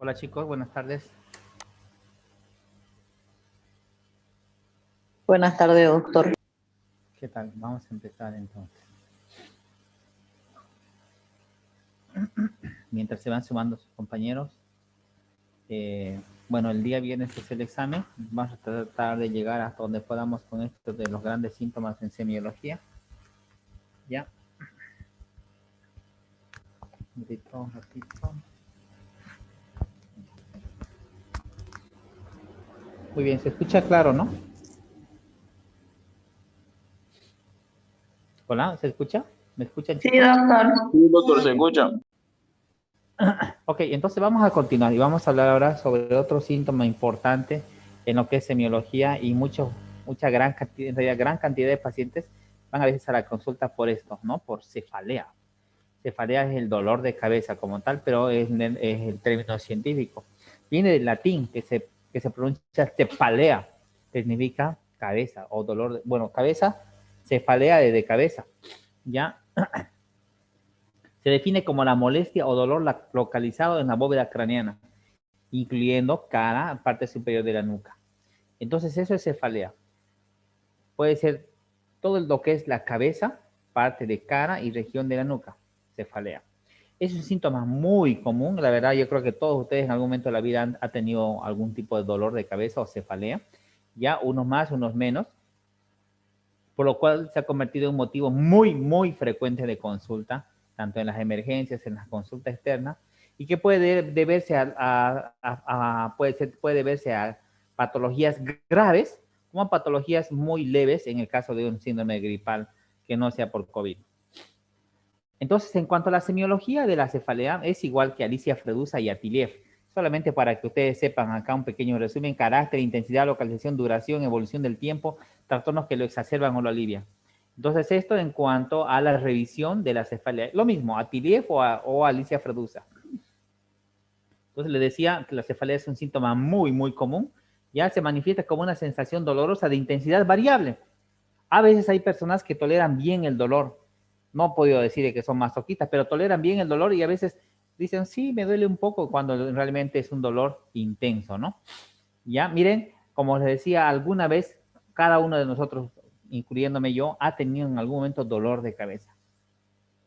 Hola chicos, buenas tardes. Buenas tardes, doctor. ¿Qué tal? Vamos a empezar entonces. Mientras se van sumando sus compañeros. Bueno, el día viernes es el examen. Vamos a tratar de llegar hasta donde podamos con esto de los grandes síntomas en semiología. ¿Ya? Un ratito. Muy bien, se escucha claro, ¿no? Hola, ¿se escucha? ¿Me escuchan, chicos? Sí, doctor. Sí, doctor, se escucha. Ok, entonces vamos a continuar y vamos a hablar ahora sobre otro síntoma importante en lo que es semiología y gran cantidad, en realidad gran cantidad de pacientes van a veces a la consulta por esto, ¿no? Por cefalea. Cefalea es el dolor de cabeza como tal, pero es el término científico. Viene del latín que se pronuncia cefalea, que significa cabeza o dolor, bueno, cabeza, cefalea de cabeza, ¿ya? Se define como la molestia o dolor localizado en la bóveda craneana, incluyendo cara, parte superior de la nuca. Entonces eso es cefalea. Puede ser todo lo que es la cabeza, parte de cara y región de la nuca, cefalea. Es un síntoma muy común, la verdad yo creo que todos ustedes en algún momento de la vida han tenido algún tipo de dolor de cabeza o cefalea, ya unos más, unos menos, por lo cual se ha convertido en un motivo muy frecuente de consulta, tanto en las emergencias, en las consultas externas, y que puede deberse puede deberse a patologías graves, como a patologías muy leves en el caso de un síndrome gripal que no sea por COVID. Entonces, en cuanto a la semiología de la cefalea, es igual que Alicia Fredusa y Atiliev. Solamente para que ustedes sepan acá un pequeño resumen: carácter, intensidad, localización, duración, evolución del tiempo, trastornos que lo exacerban o lo alivian. Entonces, esto en cuanto a la revisión de la cefalea. Lo mismo, Atiliev o Alicia Fredusa. Entonces, le decía que la cefalea es un síntoma muy común. Ya se manifiesta como una sensación dolorosa de intensidad variable. A veces hay personas que toleran bien el dolor. No he podido decir que son masoquistas, pero toleran bien el dolor y a veces dicen, sí, me duele un poco, cuando realmente es un dolor intenso, ¿no? Ya, miren, como les decía, alguna vez cada uno de nosotros, incluyéndome yo, ha tenido en algún momento dolor de cabeza.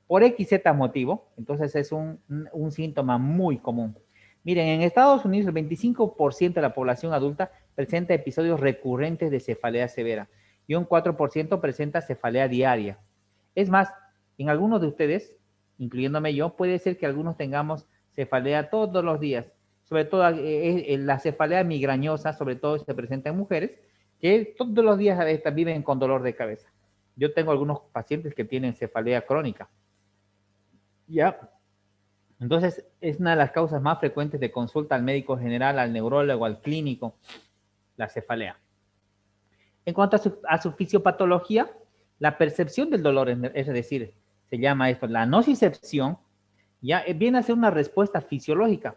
Por XZ motivo, entonces es un síntoma muy común. Miren, en Estados Unidos el 25% de la población adulta presenta episodios recurrentes de cefalea severa y un 4% presenta cefalea diaria. Es más, en algunos de ustedes, incluyéndome yo, puede ser que algunos tengamos cefalea todos los días. Sobre todo la cefalea migrañosa, sobre todo se presenta en mujeres que todos los días viven con dolor de cabeza. Yo tengo algunos pacientes que tienen cefalea crónica. Ya, entonces es una de las causas más frecuentes de consulta al médico general, al neurólogo, al clínico, la cefalea. En cuanto a su fisiopatología, la percepción del dolor, es decir, se llama esto la nocicepción, ya viene a ser una respuesta fisiológica,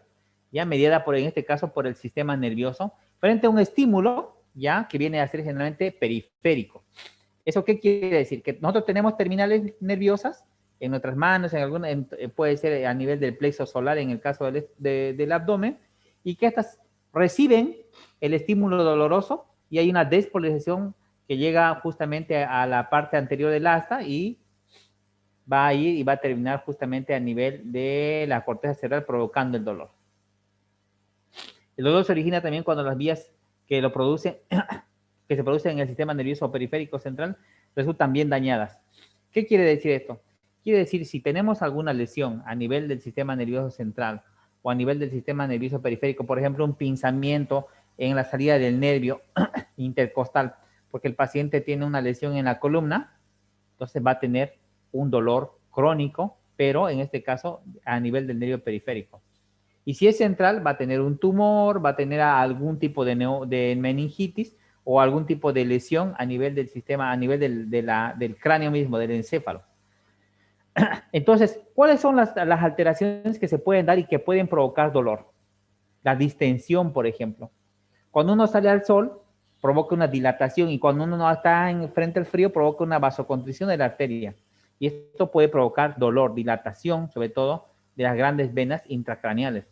ya mediada en este caso por el sistema nervioso, frente a un estímulo, ya que viene a ser generalmente periférico. ¿Eso qué quiere decir? Que nosotros tenemos terminales nerviosas en nuestras manos, puede ser a nivel del plexo solar en el caso del abdomen, y que estas reciben el estímulo doloroso y hay una despolarización que llega justamente a la parte anterior del asta y va a ir y va a terminar justamente a nivel de la corteza cerebral provocando el dolor. El dolor se origina también cuando las vías que lo producen, que se producen en el sistema nervioso periférico central, resultan bien dañadas. ¿Qué quiere decir esto? Quiere decir, si tenemos alguna lesión a nivel del sistema nervioso central o a nivel del sistema nervioso periférico, por ejemplo, un pinzamiento en la salida del nervio intercostal, porque el paciente tiene una lesión en la columna, entonces va a tener un dolor crónico, pero en este caso a nivel del nervio periférico. Y si es central, va a tener un tumor, va a tener algún tipo de meningitis o algún tipo de lesión a nivel del sistema, a nivel del cráneo mismo, del encéfalo. Entonces, ¿cuáles son las alteraciones que se pueden dar y que pueden provocar dolor? La distensión, por ejemplo. Cuando uno sale al sol, provoca una dilatación, y cuando uno no está frente al frío, provoca una vasoconstricción de la arteria. Y esto puede provocar dolor, dilatación, sobre todo de las grandes venas intracraneales.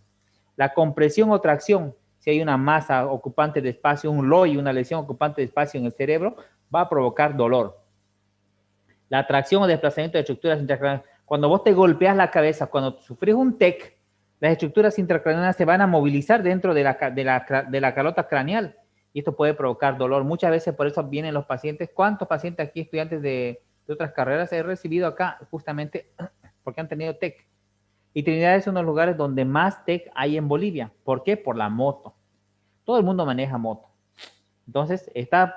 La compresión o tracción, si hay una masa ocupante de espacio, un LOI, una lesión ocupante de espacio en el cerebro, va a provocar dolor. La tracción o desplazamiento de estructuras intracraneales. Cuando vos te golpeas la cabeza, cuando sufres un TEC, las estructuras intracraneales se van a movilizar dentro de la calota craneal y esto puede provocar dolor. Muchas veces por eso vienen los pacientes. ¿Cuántos pacientes aquí, estudiantes de otras carreras, he recibido acá justamente porque han tenido TEC? Y Trinidad es uno de los lugares donde más TEC hay en Bolivia. ¿Por qué? Por la moto. Todo el mundo maneja moto. Entonces,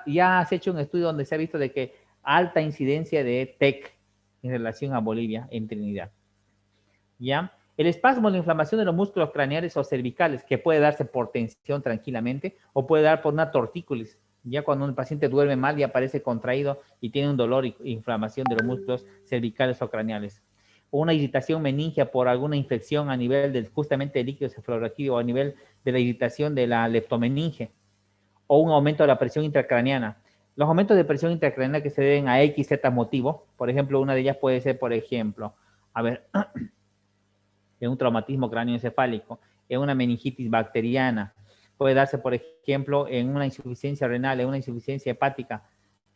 ya has hecho un estudio donde se ha visto de que alta incidencia de TEC en relación a Bolivia en Trinidad. ¿Ya? El espasmo, la inflamación de los músculos craneales o cervicales, que puede darse por tensión tranquilamente o puede dar por una tortícolis. Ya cuando un paciente duerme mal y aparece contraído y tiene un dolor e inflamación de los músculos cervicales o craneales. O una irritación meningia por alguna infección a nivel del justamente del líquido cefalorraquídeo o a nivel de la irritación de la leptomeninge. O un aumento de la presión intracraneana. Los aumentos de presión intracraneana que se deben a X, Z motivo, por ejemplo, una de ellas puede ser, por ejemplo, en un traumatismo cráneoencefálico, en una meningitis bacteriana, puede darse, por ejemplo, en una insuficiencia renal, en una insuficiencia hepática,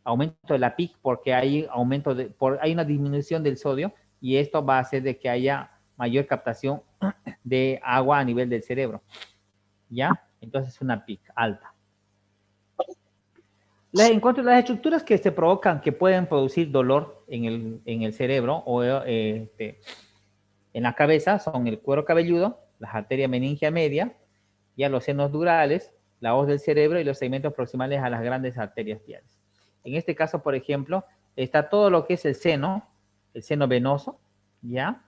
aumento de la PIC porque hay hay una disminución del sodio y esto va a hacer de que haya mayor captación de agua a nivel del cerebro, ¿ya? Entonces una PIC alta. En cuanto a las estructuras que se provocan, que pueden producir dolor en el cerebro o en la cabeza, son el cuero cabelludo, las arterias meningia media, ya los senos durales, la hoz del cerebro y los segmentos proximales a las grandes arterias viales. En este caso, por ejemplo, está todo lo que es el seno venoso, ¿ya?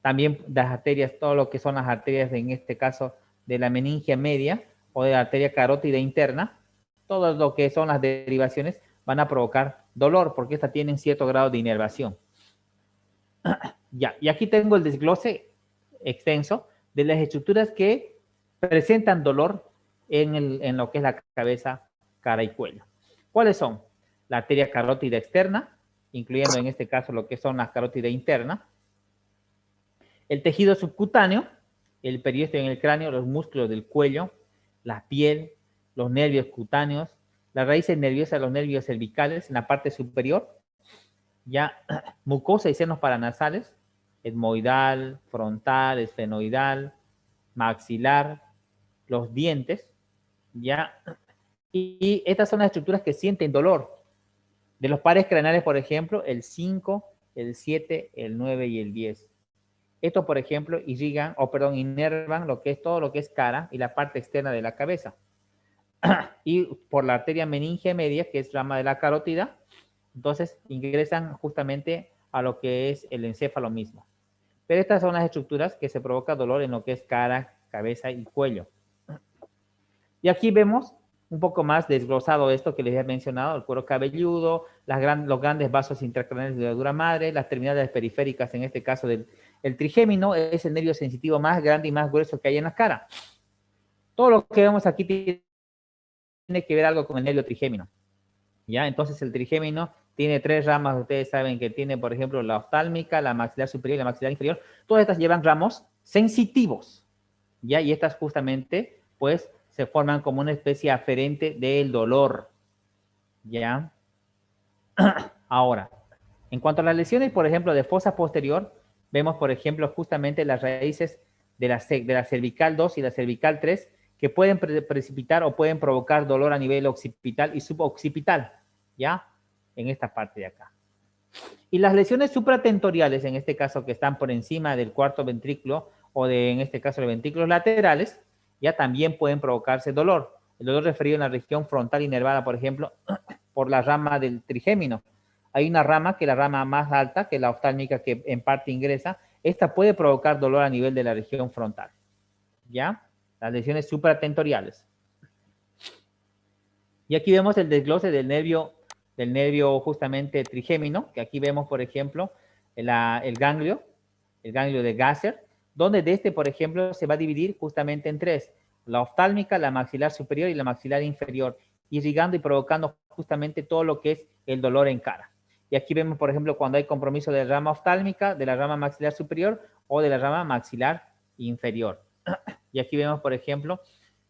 También las arterias, todo lo que son las arterias, en este caso, de la meningia media o de la arteria carótida interna, todo lo que son las derivaciones van a provocar dolor porque estas tienen cierto grado de inervación. Ya, y aquí tengo el desglose extenso de las estructuras que presentan dolor en lo que es la cabeza, cara y cuello. ¿Cuáles son? La arteria carótida externa, incluyendo en este caso lo que son las carótidas internas, el tejido subcutáneo, el periósteo en el cráneo, los músculos del cuello, la piel, los nervios cutáneos, las raíces nerviosas, los nervios cervicales en la parte superior, ya mucosa y senos paranasales, etmoidal, frontal, esfenoidal, maxilar, los dientes, ya. Y estas son las estructuras que sienten dolor. De los pares craneales, por ejemplo, el 5, el 7, el 9 y el 10. Esto, por ejemplo, inervan lo que es todo lo que es cara y la parte externa de la cabeza. Y por la arteria meningia media, que es rama de la carótida, entonces ingresan justamente a lo que es el encéfalo mismo. Pero estas son las estructuras que se provoca dolor en lo que es cara, cabeza y cuello. Y aquí vemos un poco más desglosado esto que les he mencionado, el cuero cabelludo, los grandes vasos intracraneales de la dura madre, las terminales periféricas, en este caso el trigémino, es el nervio sensitivo más grande y más grueso que hay en la cara. Todo lo que vemos aquí tiene que ver algo con el nervio trigémino. ¿Ya? Entonces el trigémino tiene 3 ramas, ustedes saben que tiene, por ejemplo, la oftálmica, la maxilar superior y la maxilar inferior. Todas estas llevan ramos sensitivos, ¿ya? Y estas justamente, pues, se forman como una especie aferente del dolor, ¿ya? Ahora, en cuanto a las lesiones, por ejemplo, de fosa posterior, vemos, por ejemplo, justamente las raíces de la cervical 2 y la cervical 3, que pueden precipitar o pueden provocar dolor a nivel occipital y suboccipital, ¿ya? En esta parte de acá. Y las lesiones supratentoriales, en este caso que están por encima del cuarto ventrículo o en este caso los ventrículos laterales, ya también pueden provocarse dolor. El dolor referido en la región frontal inervada, por ejemplo, por la rama del trigémino. Hay una rama que es la rama más alta, que es la oftálmica, que en parte ingresa. Esta puede provocar dolor a nivel de la región frontal, ¿ya? Las lesiones supratentoriales. Y aquí vemos el desglose del nervio justamente trigémino, que aquí vemos, por ejemplo, el ganglio de Gasser, donde de este, por ejemplo, se va a dividir justamente en 3, la oftálmica, la maxilar superior y la maxilar inferior, irrigando y provocando justamente todo lo que es el dolor en cara. Y aquí vemos, por ejemplo, cuando hay compromiso de la rama oftálmica, de la rama maxilar superior o de la rama maxilar inferior. Y aquí vemos, por ejemplo,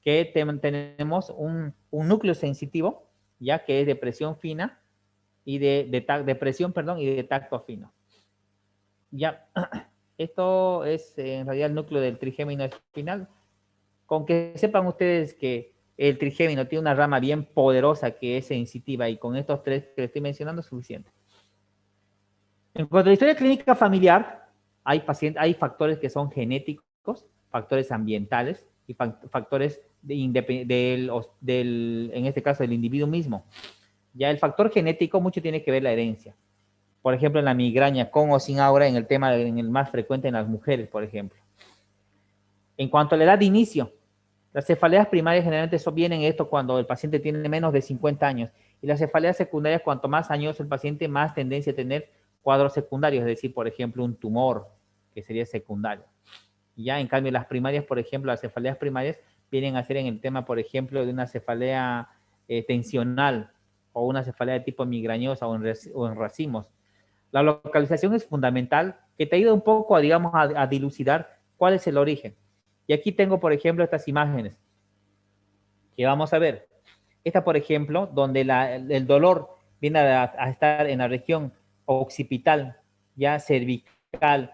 que tenemos un núcleo sensitivo, ya que es de presión fina y de presión, perdón, y de tacto fino. Ya, esto es en realidad el núcleo del trigémino espinal. Con que sepan ustedes que el trigémino tiene una rama bien poderosa que es sensitiva y con estos tres que les estoy mencionando es suficiente. En cuanto a la historia clínica familiar, hay factores que son genéticos, factores ambientales y factores en este caso, del individuo mismo. Ya el factor genético mucho tiene que ver la herencia. Por ejemplo, en la migraña, con o sin aura, en el más frecuente en las mujeres, por ejemplo. En cuanto a la edad de inicio, las cefaleas primarias generalmente vienen esto cuando el paciente tiene menos de 50 años. Y las cefaleas secundarias, cuanto más años el paciente, más tendencia a tener cuadros secundarios, es decir, por ejemplo, un tumor, que sería secundario. Ya, en cambio, las primarias, por ejemplo, las cefaleas primarias vienen a ser en el tema, por ejemplo, de una cefalea tensional o una cefalea de tipo migrañosa o en racimos. La localización es fundamental, que te ayuda un poco, digamos, a dilucidar cuál es el origen. Y aquí tengo, por ejemplo, estas imágenes que vamos a ver. Esta, por ejemplo, donde el dolor viene a estar en la región occipital, ya cervical,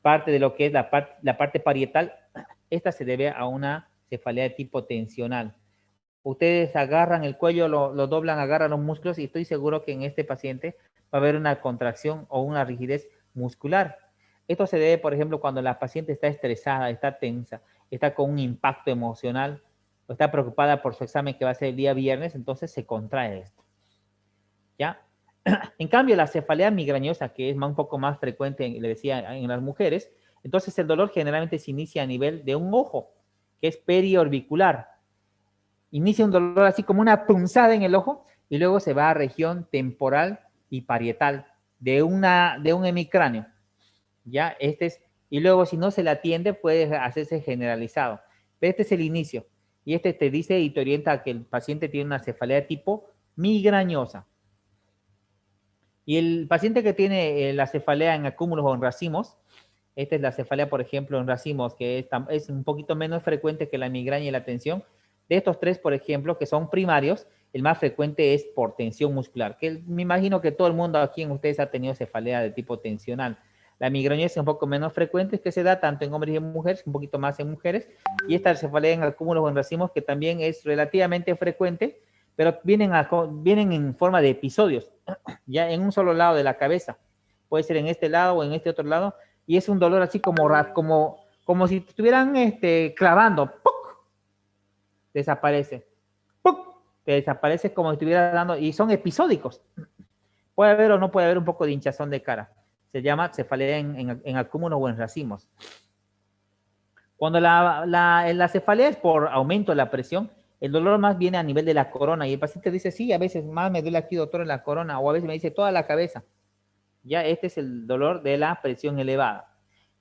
parte de lo que es la parte parietal, esta se debe a una cefalea de tipo tensional. Ustedes agarran el cuello, lo doblan, agarran los músculos y estoy seguro que en este paciente va a haber una contracción o una rigidez muscular. Esto se debe, por ejemplo, cuando la paciente está estresada, está tensa, está con un impacto emocional o está preocupada por su examen que va a ser el día viernes, entonces se contrae esto. ¿Ya? En cambio, la cefalea migrañosa, que es un poco más frecuente, le decía, en las mujeres, entonces el dolor generalmente se inicia a nivel de un ojo, que es periorbicular. Inicia un dolor así como una punzada en el ojo y luego se va a región temporal y parietal de un hemicráneo. ¿Ya? Y luego si no se le atiende puede hacerse generalizado. Pero este es el inicio. Y este te dice y te orienta a que el paciente tiene una cefalea de tipo migrañosa. Y el paciente que tiene la cefalea en acúmulos o en racimos, esta es la cefalea, por ejemplo, en racimos, que es un poquito menos frecuente que la migraña y la tensión. De estos tres, por ejemplo, que son primarios, el más frecuente es por tensión muscular, que me imagino que todo el mundo aquí en ustedes ha tenido cefalea de tipo tensional. La migraña es un poco menos frecuente, que se da tanto en hombres y en mujeres, un poquito más en mujeres, y esta cefalea en acúmulos o en racimos, que también es relativamente frecuente, pero vienen en forma de episodios, ya en un solo lado de la cabeza. Puede ser en este lado o en este otro lado, y es un dolor así como si te estuvieran clavando. ¡Puc! Desaparece. ¡Puc! Te desaparece como si estuviera dando, y son episódicos. Puede haber o no puede haber un poco de hinchazón de cara. Se llama cefalea en acúmulo o en racimos. Cuando la cefalea es por aumento de la presión, el dolor más viene a nivel de la corona y el paciente dice, sí, a veces más me duele aquí, doctor, en la corona, o a veces me dice toda la cabeza. Ya este es el dolor de la presión elevada.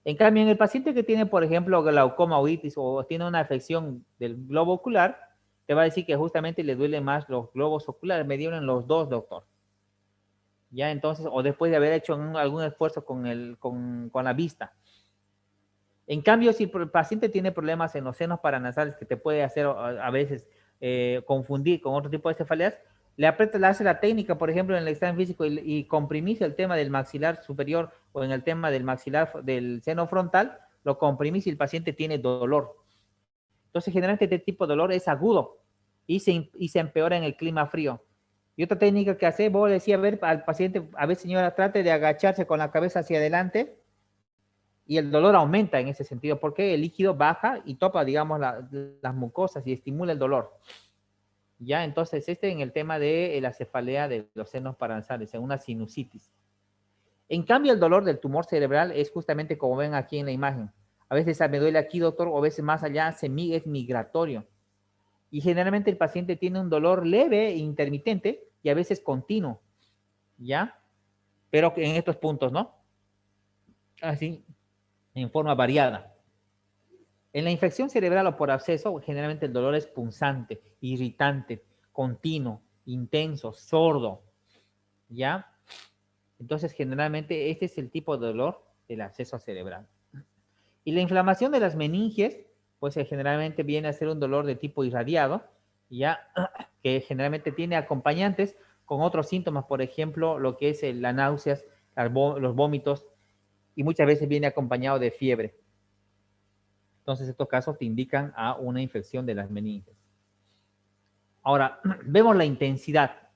En cambio, en el paciente que tiene, por ejemplo, glaucoma o itis o tiene una afección del globo ocular, te va a decir que justamente le duelen más los globos oculares, me dieron los dos, doctor. Ya entonces, o después de haber hecho algún esfuerzo con la vista. En cambio, si el paciente tiene problemas en los senos paranasales que te puede hacer a veces confundir con otro tipo de cefaleas, le hace la técnica, por ejemplo, en el examen físico y comprimís el tema del maxilar superior o en el tema del maxilar del seno frontal, lo comprimís y el paciente tiene dolor. Entonces, generalmente este tipo de dolor es agudo y se empeora en el clima frío. Y otra técnica que hace, vos le decía, a ver, al paciente, a ver, señora, trate de agacharse con la cabeza hacia adelante y el dolor aumenta en ese sentido porque el líquido baja y topa, digamos, las mucosas y estimula el dolor. Ya, entonces, en el tema de la cefalea de los senos paranasales, en una sinusitis. En cambio, el dolor del tumor cerebral es justamente como ven aquí en la imagen. A veces me duele aquí, doctor, o a veces más allá es migratorio. Y generalmente el paciente tiene un dolor leve e intermitente y a veces continuo. ¿Ya? Pero en estos puntos, ¿no? Así, en forma variada. En la infección cerebral o por absceso, generalmente el dolor es punzante, irritante, continuo, intenso, sordo, ¿ya? Entonces, generalmente este es el tipo de dolor del absceso cerebral. Y la inflamación de las meninges pues generalmente viene a ser un dolor de tipo irradiado, ya que generalmente tiene acompañantes con otros síntomas, por ejemplo, lo que es las náuseas, los vómitos, y muchas veces viene acompañado de fiebre. Entonces, estos casos te indican a una infección de las meninges. Ahora, vemos la intensidad.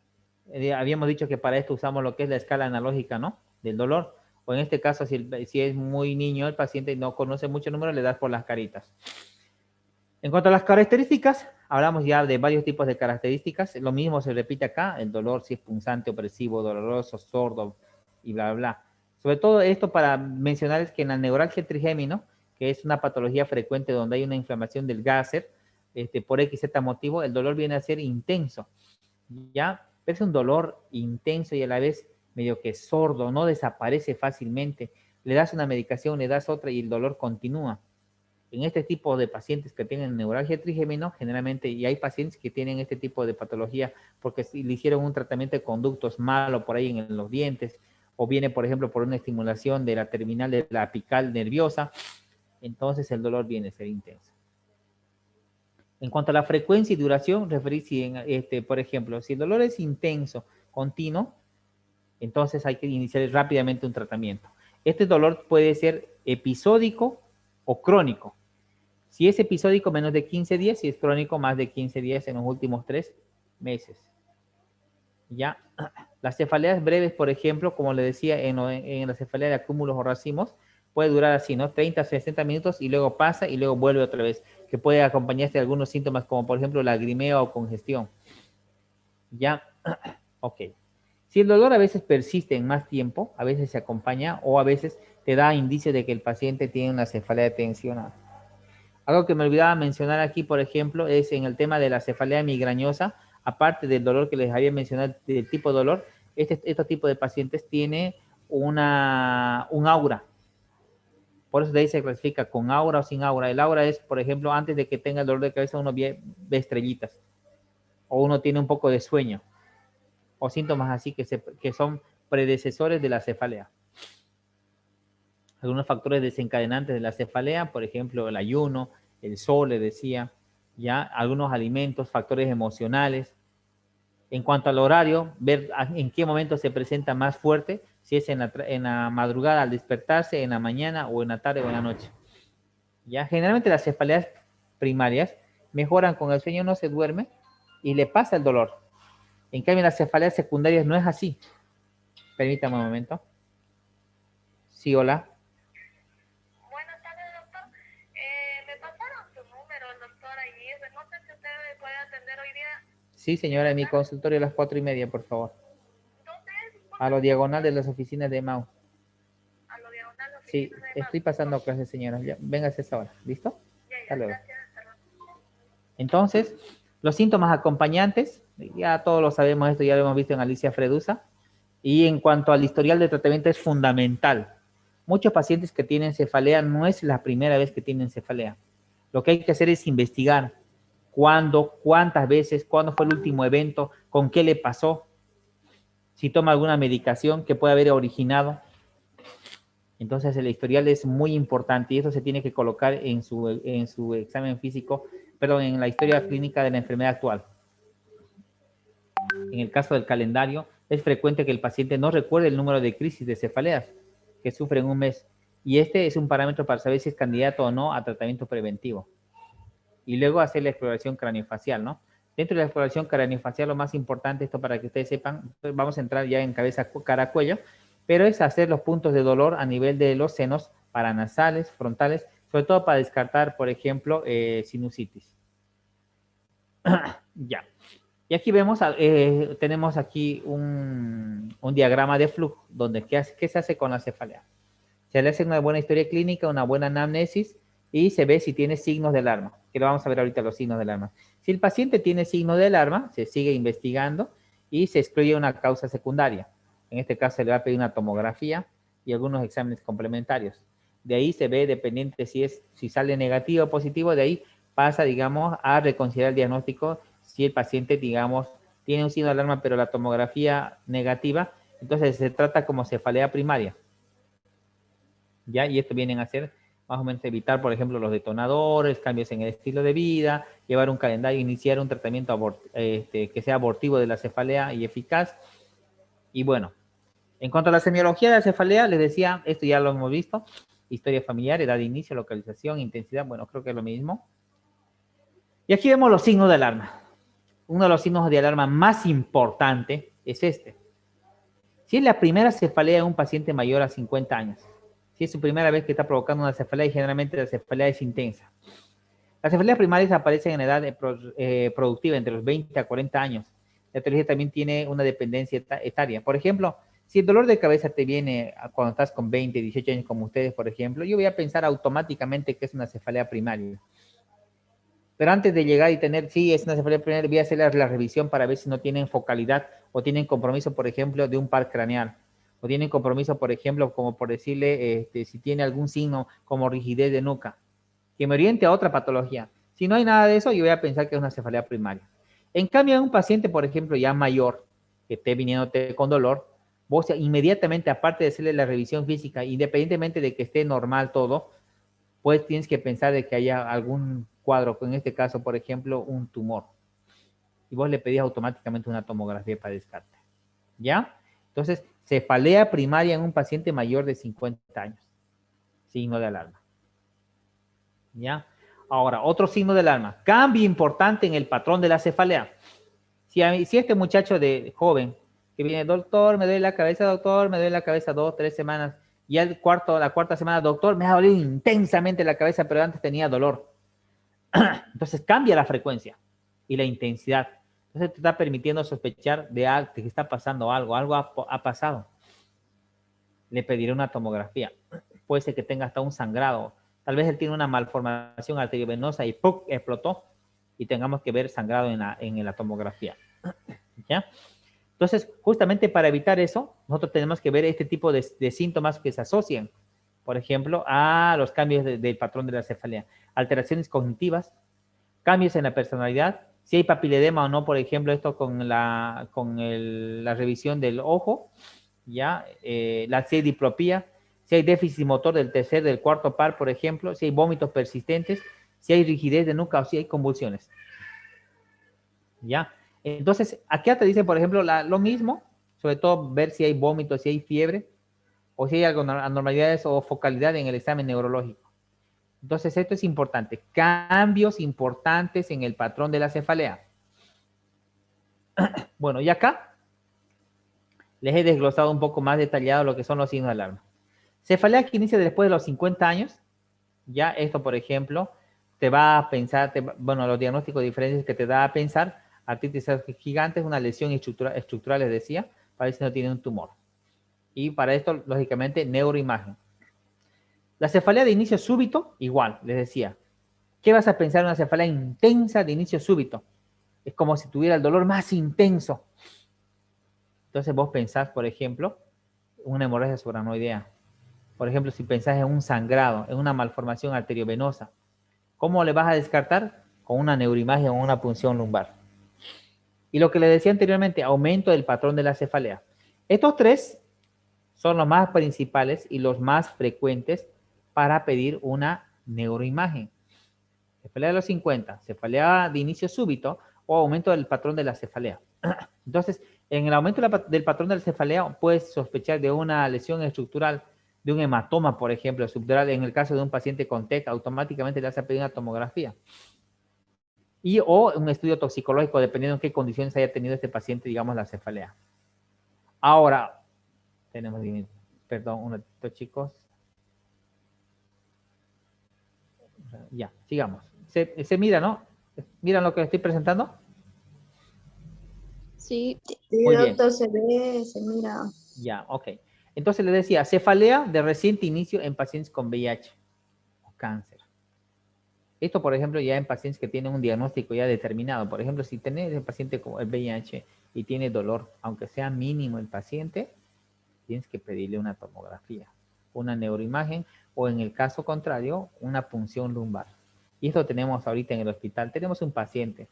Habíamos dicho que para esto usamos lo que es la escala analógica, ¿no? Del dolor. O en este caso, si es muy niño el paciente y no conoce mucho número, le das por las caritas. En cuanto a las características, hablamos ya de varios tipos de características. Lo mismo se repite acá, el dolor, si es punzante, opresivo, doloroso, sordo y bla, bla, bla. Sobre todo esto para mencionarles que en la neuralgia trigémino, que es una patología frecuente donde hay una inflamación del gáser, por XZ motivo, el dolor viene a ser intenso. ¿Ya? Es un dolor intenso y a la vez medio que sordo, no desaparece fácilmente. Le das una medicación, le das otra y el dolor continúa. En este tipo de pacientes que tienen neuralgia trigémino, generalmente, y hay pacientes que tienen este tipo de patología porque si le hicieron un tratamiento de conductos malo por ahí en los dientes, o viene, por ejemplo, por una estimulación de la terminal de la apical nerviosa, entonces el dolor viene a ser intenso. En cuanto a la frecuencia y duración, referir si, por ejemplo, si el dolor es intenso, continuo, entonces hay que iniciar rápidamente un tratamiento. Este dolor puede ser episódico o crónico. Si es episódico, menos de 15 días, si es crónico, más de 15 días en los últimos 3 meses. ¿Ya? Las cefaleas breves, por ejemplo, como le decía, en la cefalea de acúmulos o racimos, puede durar así, ¿no? 30 a 60 minutos y luego pasa y luego vuelve otra vez, que puede acompañarse de algunos síntomas como, por ejemplo, lagrimeo o congestión. ¿Ya? Ok. Si el dolor a veces persiste en más tiempo, a veces se acompaña o a veces te da indicios de que el paciente tiene una cefalea tensionada. Algo que me olvidaba mencionar aquí, por ejemplo, es en el tema de la cefalea migrañosa, aparte del dolor que les había mencionado, del tipo de dolor, este tipo de pacientes tiene un aura. Por eso de ahí se clasifica con aura o sin aura. El aura es, por ejemplo, antes de que tenga el dolor de cabeza, uno ve estrellitas, o uno tiene un poco de sueño, o síntomas así que son predecesores de la cefalea. Algunos factores desencadenantes de la cefalea, por ejemplo, el ayuno, el sol, le decía, ya algunos alimentos, factores emocionales. En cuanto al horario, ver en qué momento se presenta más fuerte, si es en la madrugada al despertarse, en la mañana o en la tarde o en la noche. Ya generalmente las cefaleas primarias mejoran con el sueño, no se duerme y le pasa el dolor. En cambio, las cefaleas secundarias no es así. Permítame un momento. Sí, hola. Buenas tardes, doctor. Me pasaron su número, el doctor Aguirre. No sé si usted me puede atender hoy día. Sí, señora, en mi consultorio a las 4:30, por favor. ¿Dónde es? A lo diagonal de las oficinas de MAU. A lo diagonal de Sí, oficina de estoy Mau. pasando a clase, señora. Ya, véngase a esa hora. ¿Listo? Hasta luego. Gracias. Hasta luego. Entonces, los síntomas acompañantes, ya todos lo sabemos, esto ya lo hemos visto en Alicia Fredusa. Y en cuanto al historial de tratamiento es fundamental. Muchos pacientes que tienen cefalea no es la primera vez que tienen cefalea. Lo que hay que hacer es investigar cuándo, cuántas veces, cuándo fue el último evento, con qué le pasó, si toma alguna medicación que puede haber originado. Entonces el historial es muy importante y eso se tiene que colocar en su examen físico, perdón, en la historia clínica de la enfermedad actual. En el caso del calendario, es frecuente que el paciente no recuerde el número de crisis de cefaleas que sufre en un mes. Y este es un parámetro para saber si es candidato o no a tratamiento preventivo. Y luego hacer la exploración craniofacial, ¿no? Dentro de la exploración craniofacial, lo más importante, esto para que ustedes sepan, vamos a entrar ya en cabeza, cara, cuello, pero es hacer los puntos de dolor a nivel de los senos paranasales, frontales, sobre todo para descartar, por ejemplo, sinusitis. Ya. Y aquí vemos, tenemos aquí un diagrama de flujo, donde ¿qué se hace con la cefalea? Se le hace una buena historia clínica, una buena anamnesis y se ve si tiene signos de alarma, que lo vamos a ver ahorita los signos de alarma. Si el paciente tiene signos de alarma, se sigue investigando y se excluye una causa secundaria. En este caso se le va a pedir una tomografía y algunos exámenes complementarios. De ahí se ve, dependiente si sale negativo o positivo, de ahí pasa, digamos, a reconsiderar el diagnóstico si el paciente, digamos, tiene un signo de alarma, pero la tomografía negativa, entonces se trata como cefalea primaria. ¿Ya? Y esto vienen a ser Más o menos evitar, por ejemplo, los detonadores, cambios en el estilo de vida, llevar un calendario, iniciar un tratamiento que sea abortivo de la cefalea y eficaz. Y bueno, en cuanto a la semiología de la cefalea, les decía, esto ya lo hemos visto, historia familiar, edad de inicio, localización, intensidad, bueno, creo que es lo mismo. Y aquí vemos los signos de alarma. Uno de los signos de alarma más importante es este. Si es la primera cefalea de un paciente mayor a 50 años, si es su primera vez que está provocando una cefalea y generalmente la cefalea es intensa. Las cefaleas primarias aparecen en edad productiva entre los 20 a 40 años. La etiología también tiene una dependencia etaria. Por ejemplo, si el dolor de cabeza te viene cuando estás con 20, 18 años como ustedes, por ejemplo, yo voy a pensar automáticamente que es una cefalea primaria. Pero antes de llegar y tener, sí, es una cefalea primaria, voy a hacer la revisión para ver si no tienen focalidad o tienen compromiso, por ejemplo, de un par craneal. O tienen compromiso, por ejemplo, como por decirle, si tiene algún signo como rigidez de nuca, que me oriente a otra patología. Si no hay nada de eso, yo voy a pensar que es una cefalea primaria. En cambio, en un paciente, por ejemplo, ya mayor, que esté viniéndote con dolor, vos inmediatamente, aparte de hacerle la revisión física, independientemente de que esté normal todo, pues tienes que pensar de que haya algún cuadro, en este caso, por ejemplo, un tumor. Y vos le pedís automáticamente una tomografía para descarte. ¿Ya? Entonces, cefalea primaria en un paciente mayor de 50 años. Signo de alarma. ¿Ya? Ahora, otro signo de alarma. Cambio importante en el patrón de la cefalea. Si este muchacho de joven que viene, doctor, me duele la cabeza, doctor, me duele la cabeza 2, 3 semanas, y la cuarta semana, doctor, me ha dolido intensamente la cabeza, pero antes tenía dolor. Entonces cambia la frecuencia y la intensidad. Entonces te está permitiendo sospechar de que está pasando algo ha pasado. Le pediré una tomografía. Puede ser que tenga hasta un sangrado. Tal vez él tiene una malformación arteriovenosa y ¡pum! Explotó y tengamos que ver sangrado en la tomografía. ¿Ya? Entonces, justamente para evitar eso, nosotros tenemos que ver este tipo de síntomas que se asocian, por ejemplo, a los cambios del patrón de la cefalea. Alteraciones cognitivas, cambios en la personalidad, si hay papiledema o no, por ejemplo, esto con la revisión del ojo, ¿ya? Si hay diplopía, si hay déficit motor del tercer, del cuarto par, por ejemplo, si hay vómitos persistentes, si hay rigidez de nuca o si hay convulsiones, ¿ya? Entonces, aquí te dice, por ejemplo, lo mismo, sobre todo ver si hay vómitos, si hay fiebre, o si hay anormalidades o focalidad en el examen neurológico. Entonces, esto es importante. Cambios importantes en el patrón de la cefalea. Bueno, y acá les he desglosado un poco más detallado lo que son los signos de alarma. Cefalea que inicia después de los 50 años, ya esto, por ejemplo, te va a pensar, bueno, los diagnósticos diferentes que te da a pensar, artritis gigante, una lesión estructural, les decía, para ver si no tiene un tumor. Y para esto, lógicamente, neuroimagen. La cefalea de inicio súbito, igual, les decía. ¿Qué vas a pensar en una cefalea intensa de inicio súbito? Es como si tuviera el dolor más intenso. Entonces vos pensás, por ejemplo, una hemorragia subaracnoidea. Por ejemplo, si pensás en un sangrado, en una malformación arteriovenosa, ¿cómo le vas a descartar? Con una neuroimagen o una punción lumbar. Y lo que le decía anteriormente, aumento del patrón de la cefalea. Estos tres son los más principales y los más frecuentes para pedir una neuroimagen. Cefalea de los 50, cefalea de inicio súbito o aumento del patrón de la cefalea. Entonces, en el aumento del patrón de la cefalea puedes sospechar de una lesión estructural, de un hematoma, por ejemplo, subdural. En el caso de un paciente con TEC, automáticamente le vas a pedir una tomografía. O un estudio toxicológico, dependiendo en qué condiciones haya tenido este paciente, digamos, la cefalea. Ahora, tenemos, perdón, un ratito, chicos. Ya, sigamos. Se mira, ¿no? ¿Miran lo que estoy presentando? Sí, Muy bien. doctor, se ve, se mira. Ya, ok. Entonces le decía, cefalea de reciente inicio en pacientes con VIH o cáncer. Esto, por ejemplo, ya en pacientes que tienen un diagnóstico ya determinado. Por ejemplo, si tenés el paciente con el VIH y tiene dolor, aunque sea mínimo el paciente, tienes que pedirle una tomografía, una neuroimagen o en el caso contrario, una punción lumbar. Y esto tenemos ahorita en el hospital. Tenemos un paciente,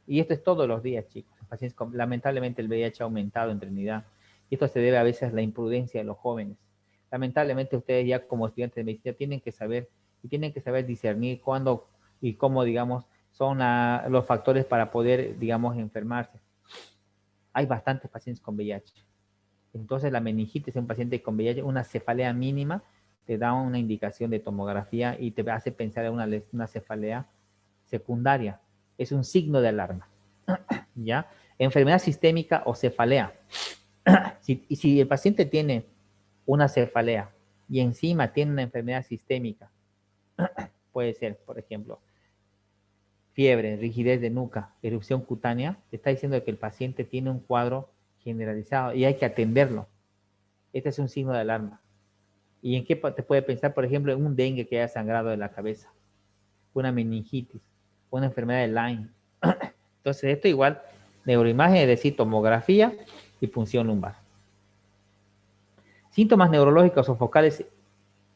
y esto es todos los días, chicos. Pacientes lamentablemente el VIH ha aumentado en Trinidad. Y esto se debe a veces a la imprudencia de los jóvenes. Lamentablemente ustedes ya como estudiantes de medicina tienen que saber y tienen que saber discernir cuándo y cómo, digamos, son los factores para poder, digamos, enfermarse. Hay bastantes pacientes con VIH. Entonces, la meningitis en un paciente con VIH, una cefalea mínima, te da una indicación de tomografía y te hace pensar en una cefalea secundaria. Es un signo de alarma. ¿Ya? Enfermedad sistémica o cefalea. Si el paciente tiene una cefalea y encima tiene una enfermedad sistémica, puede ser, por ejemplo, fiebre, rigidez de nuca, erupción cutánea, te está diciendo que el paciente tiene un cuadro generalizado y hay que atenderlo. Este es un signo de alarma. ¿Y en qué te puede pensar? Por ejemplo, en un dengue que haya sangrado de la cabeza, una meningitis, una enfermedad de Lyme. Entonces, esto igual, neuroimagen, es decir, tomografía y punción lumbar. Síntomas neurológicos o focales,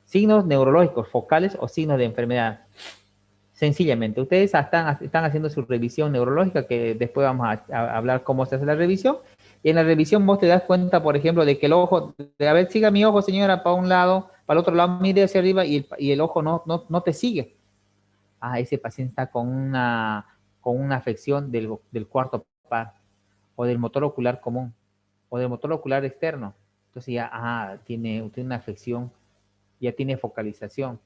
signos neurológicos focales o signos de enfermedad. Sencillamente, ustedes están haciendo su revisión neurológica, que después vamos a hablar cómo se hace la revisión. Y en la revisión vos te das cuenta, por ejemplo, de que el ojo, a ver, siga mi ojo, señora, para un lado, para el otro lado, mire hacia arriba y el ojo no te sigue. Ah, ese paciente está con una afección del cuarto par, o del motor ocular común, o del motor ocular externo. Entonces ya tiene una afección, ya tiene focalización.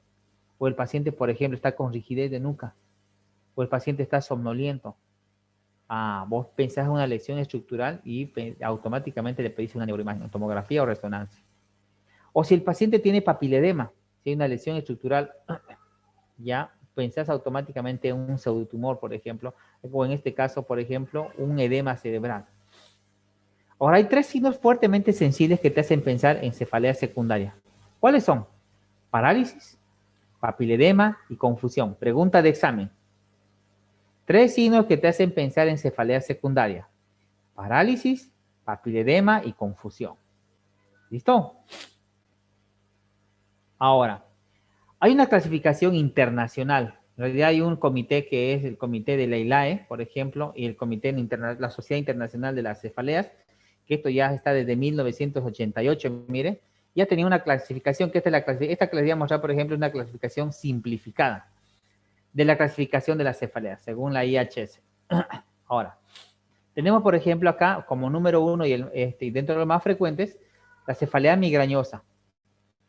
O el paciente, por ejemplo, está con rigidez de nuca, o el paciente está somnoliento. Vos pensás en una lesión estructural y automáticamente le pedís una neuroimagen, tomografía o resonancia. O si el paciente tiene papiledema, si hay una lesión estructural, ya pensás automáticamente en un pseudotumor, por ejemplo, o en este caso, por ejemplo, un edema cerebral. Ahora, hay 3 signos fuertemente sensibles que te hacen pensar en cefalea secundaria. ¿Cuáles son? Parálisis, papiledema y confusión. Pregunta de examen. 3 signos que te hacen pensar en cefalea secundaria. Parálisis, papiledema y confusión. ¿Listo? Ahora, hay una clasificación internacional. En realidad hay un comité que es el comité de la ILAE, por ejemplo, y el comité la Sociedad Internacional de las Cefaleas, que esto ya está desde 1988, mire, ya tenía una clasificación, que esta que les voy a mostrar, por ejemplo, es una clasificación simplificada de la clasificación de las cefaleas, según la IHS. Ahora, tenemos, por ejemplo, acá como número 1 y dentro de los más frecuentes, la cefalea migrañosa.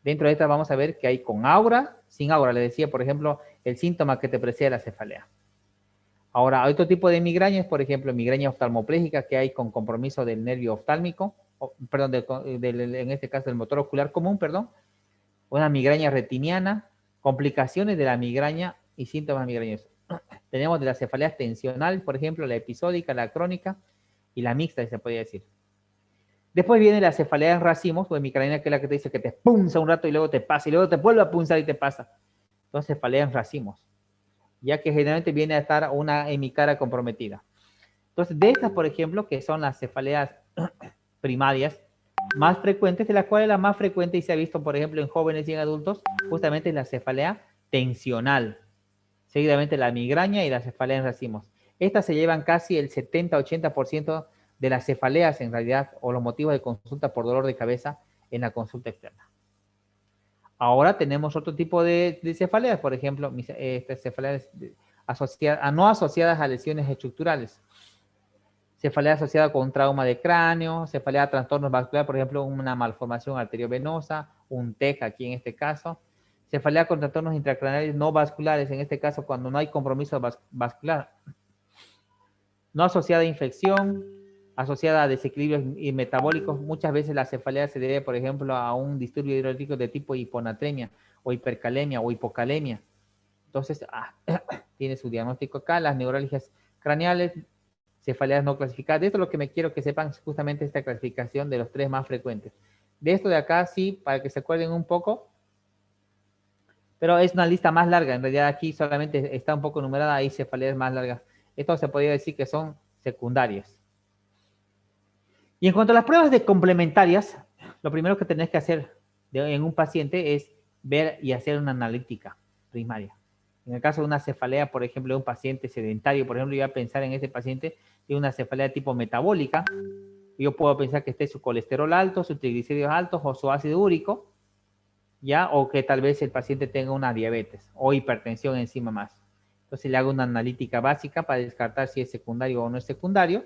Dentro de esta vamos a ver que hay con aura, sin aura. Le decía, por ejemplo, el síntoma que te precede la cefalea. Ahora, hay otro tipo de migrañas, por ejemplo, migraña oftalmopléjica, que hay con compromiso del nervio oftálmico, perdón, en este caso del motor ocular común, perdón. Una migraña retiniana, complicaciones de la migraña y síntomas migrañosos. Tenemos de la cefalea tensional, por ejemplo, la episódica, la crónica y la mixta, se podría decir. Después viene la cefalea en racimos, o migraña, que es la que te dice que te punza un rato y luego te pasa, y luego te vuelve a punzar y te pasa. Entonces, cefalea en racimos, ya que generalmente viene a estar una hemicara comprometida. Entonces, de estas, por ejemplo, que son las cefaleas primarias más frecuentes, de las cuales la más frecuente y se ha visto, por ejemplo, en jóvenes y en adultos, justamente es la cefalea tensional. Seguidamente la migraña y la cefalea en racimos. Estas se llevan casi el 70-80% de las cefaleas en realidad, o los motivos de consulta por dolor de cabeza en la consulta externa. Ahora tenemos otro tipo de cefaleas, por ejemplo, estas cefaleas no asociadas a lesiones estructurales. Cefalea asociada con un trauma de cráneo, cefalea a trastornos vasculares, por ejemplo, una malformación arteriovenosa, un TEC aquí en este caso. Cefalea con trastornos intracraneales no vasculares, en este caso cuando no hay compromiso vascular. No asociada a infección, asociada a desequilibrios metabólicos. Muchas veces la cefalea se debe, por ejemplo, a un disturbio hidrolítico de tipo hiponatremia, o hipercalemia, o hipocalemia. Entonces, tiene su diagnóstico acá. Las neuralgias craneales, cefaleas no clasificadas. De esto lo que me quiero que sepan es justamente esta clasificación de los 3 más frecuentes. De esto de acá, sí, para que se acuerden un poco, pero es una lista más larga. En realidad aquí solamente está un poco numerada, hay cefaleas más largas. Esto se podría decir que son secundarias. Y en cuanto a las pruebas de complementarias, lo primero que tenés que hacer en un paciente es ver y hacer una analítica primaria. En el caso de una cefalea, por ejemplo, de un paciente sedentario, por ejemplo, yo voy a pensar en ese paciente de una cefalea tipo metabólica. Yo puedo pensar que esté su colesterol alto, sus triglicéridos altos o su ácido úrico, ¿ya? O que tal vez el paciente tenga una diabetes o hipertensión encima más. Entonces le hago una analítica básica para descartar si es secundario o no es secundario.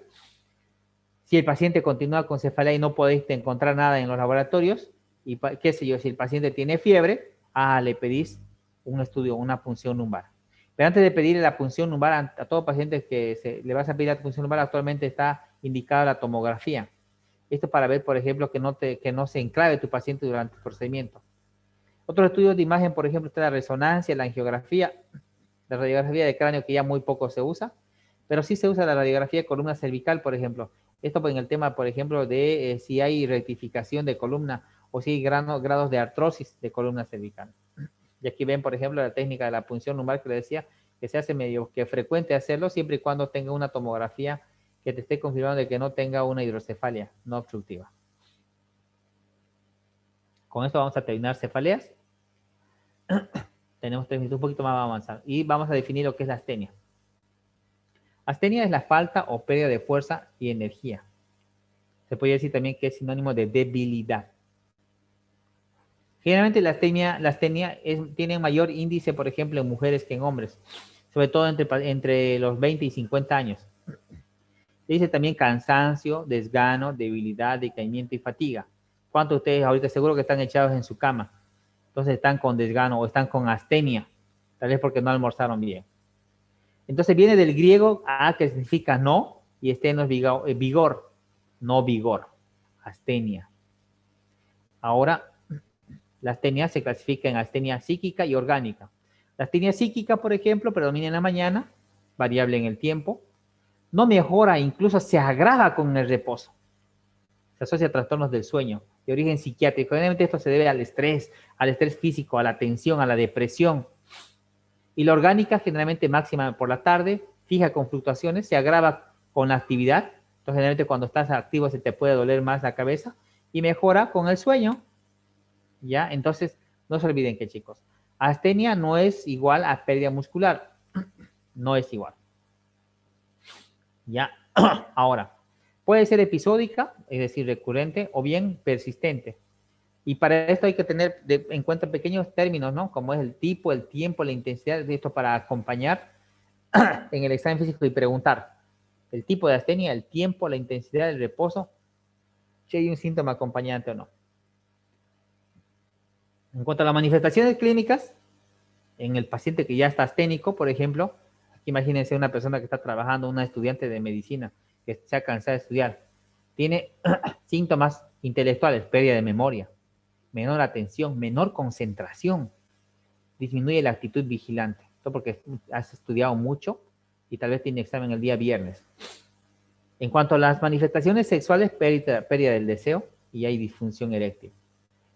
Si el paciente continúa con cefalea y no podéis encontrar nada en los laboratorios, y qué sé yo, si el paciente tiene fiebre, le pedís un estudio, una punción lumbar. Pero antes de pedirle la punción lumbar a todo paciente que le vas a pedir la punción lumbar, actualmente está indicada la tomografía. Esto para ver, por ejemplo, que no se enclave tu paciente durante el procedimiento. Otros estudios de imagen, por ejemplo, está la resonancia, la angiografía, la radiografía de cráneo, que ya muy poco se usa, pero sí se usa la radiografía de columna cervical, por ejemplo. Esto en el tema, por ejemplo, de si hay rectificación de columna o si hay grados de artrosis de columna cervical. Y aquí ven, por ejemplo, la técnica de la punción lumbar que le decía, que se hace medio que frecuente hacerlo siempre y cuando tenga una tomografía que te esté confirmando de que no tenga una hidrocefalia no obstructiva. Con esto vamos a terminar cefaleas. Tenemos 3 minutos, un poquito más vamos a avanzar. Y vamos a definir lo que es la astenia. Astenia es la falta o pérdida de fuerza y energía. Se puede decir también que es sinónimo de debilidad. Generalmente la astenia tiene mayor índice, por ejemplo, en mujeres que en hombres, sobre todo entre los 20 y 50 años. Se dice también cansancio, desgano, debilidad, decaimiento y fatiga. ¿Cuántos de ustedes ahorita seguro que están echados en su cama? Entonces están con desgano o están con astenia, tal vez porque no almorzaron bien. Entonces viene del griego a, que significa no, y esteno es vigor, no vigor, astenia. Ahora, la astenia se clasifica en astenia psíquica y orgánica. La astenia psíquica, por ejemplo, predomina en la mañana, variable en el tiempo, no mejora, incluso se agrava con el reposo. Se asocia a trastornos del sueño, de origen psiquiátrico. Generalmente esto se debe al estrés físico, a la tensión, a la depresión. Y la orgánica, generalmente máxima por la tarde, fija con fluctuaciones, se agrava con la actividad. Entonces, generalmente cuando estás activo se te puede doler más la cabeza y mejora con el sueño. ¿Ya? Entonces, no se olviden que, chicos, astenia no es igual a pérdida muscular. No es igual. ¿Ya? Ahora, puede ser episódica, es decir, recurrente, o bien persistente. Y para esto hay que tener en cuenta pequeños términos, ¿no? Como es el tipo, el tiempo, la intensidad de esto para acompañar en el examen físico y preguntar el tipo de astenia, el tiempo, la intensidad, el reposo, si hay un síntoma acompañante o no. En cuanto a las manifestaciones clínicas, en el paciente que ya está asténico, por ejemplo, aquí imagínense una persona que está trabajando, una estudiante de medicina, que se ha cansado de estudiar, tiene síntomas intelectuales, pérdida de memoria, menor atención, menor concentración, disminuye la actitud vigilante. Esto porque has estudiado mucho y tal vez tiene examen el día viernes. En cuanto a las manifestaciones sexuales, pérdida del deseo y hay disfunción eréctil.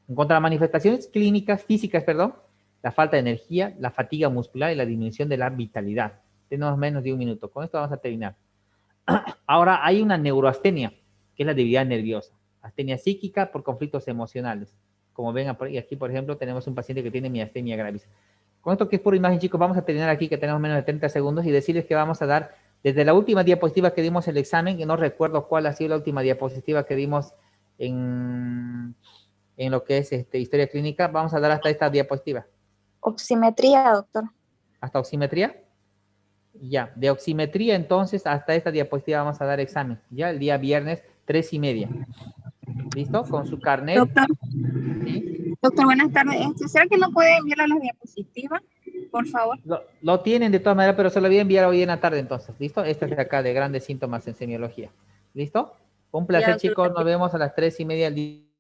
En cuanto a las manifestaciones clínicas, físicas, perdón, la falta de energía, la fatiga muscular y la disminución de la vitalidad. Tenemos menos de un minuto. Con esto vamos a terminar. Ahora hay una neuroastenia, que es la debilidad nerviosa. Astenia psíquica por conflictos emocionales. Como ven aquí, por ejemplo, tenemos un paciente que tiene miastenia gravis. Con esto que es pura imagen, chicos, vamos a terminar aquí, que tenemos menos de 30 segundos, y decirles que vamos a dar, desde la última diapositiva que dimos el examen, que no recuerdo cuál ha sido la última diapositiva que dimos en lo que es historia clínica, vamos a dar hasta esta diapositiva. Oximetría, doctor. ¿Hasta oximetría? Ya, de oximetría entonces hasta esta diapositiva vamos a dar examen. Ya el día viernes, 3:30. ¿Listo? Con su carnet. Doctor, ¿Sí? Doctor, buenas tardes. ¿Será que no puede enviar a las diapositivas, por favor? Lo tienen de todas maneras, pero se lo voy a enviar hoy en la tarde entonces. ¿Listo? Este es de acá, de grandes síntomas en semiología. ¿Listo? Un placer, chicos. Nos vemos a las 3:30 del día.